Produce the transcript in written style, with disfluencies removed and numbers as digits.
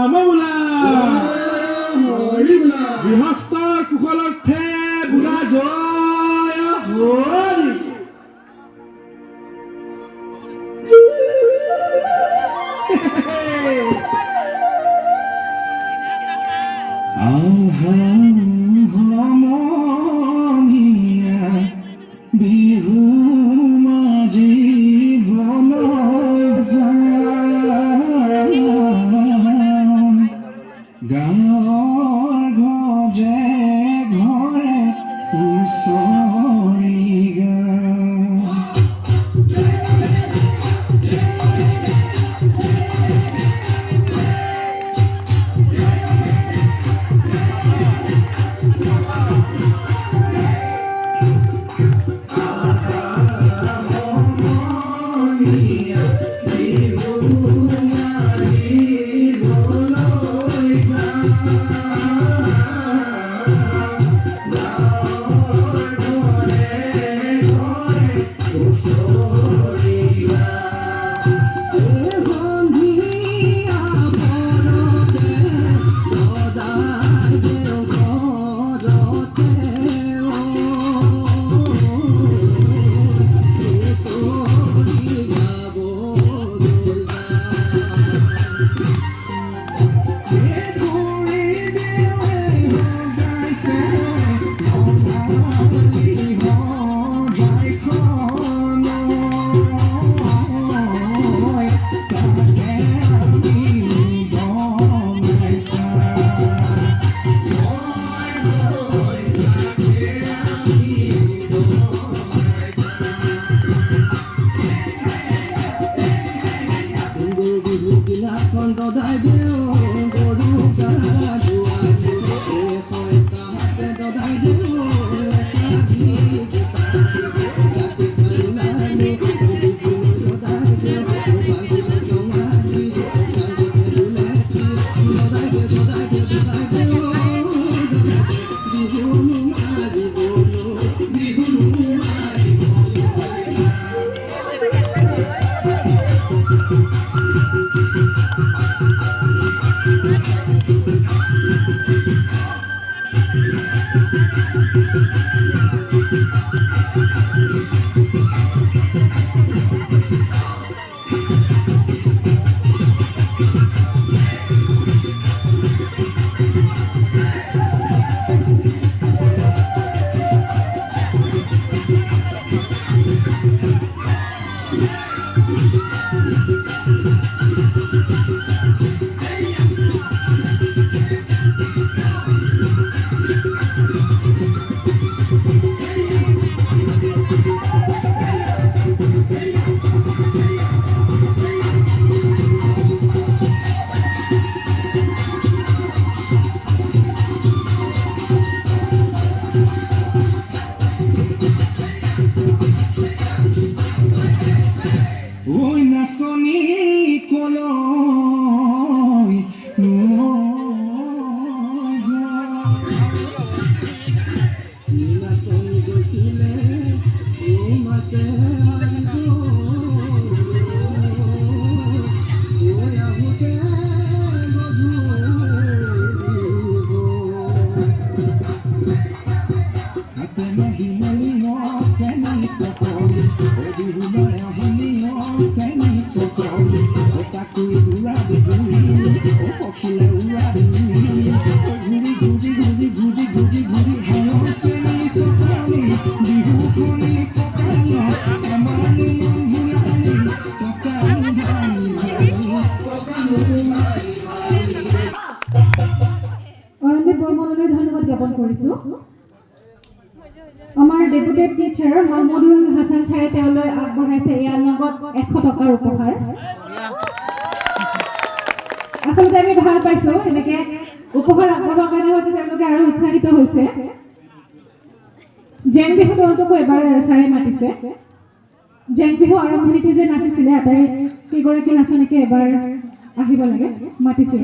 Amaula Bihastar kukolak the bula joya hoi aha harmonia bihu maji bonoi গাঁৱৰ ঘৰে ঘৰে হুঁচৰি আমাৰ ডেপুটেড টিচাৰ মাহমুদুল হাছান ছাৰে তেওঁলৈ আগবঢ়াইছে ইয়াৰ লগত 100 টকাৰ উপহাৰ। আচলতে আমি ভাল পাইছো এনেকে উপহাৰ আগবঢ়োৱাৰ কাৰণে হয়তো তেওঁলোকে আৰু উৎসাহিত হৈছে। জেং বিহু দলটোকো এবাৰ ছাৰে মাতিছে। জেং বিহু আৰম্ভণিতে যে নাচিছিলে আটাই কেইগৰাকী নাচনীকে এবাৰ আহিব লাগে মাতিছো।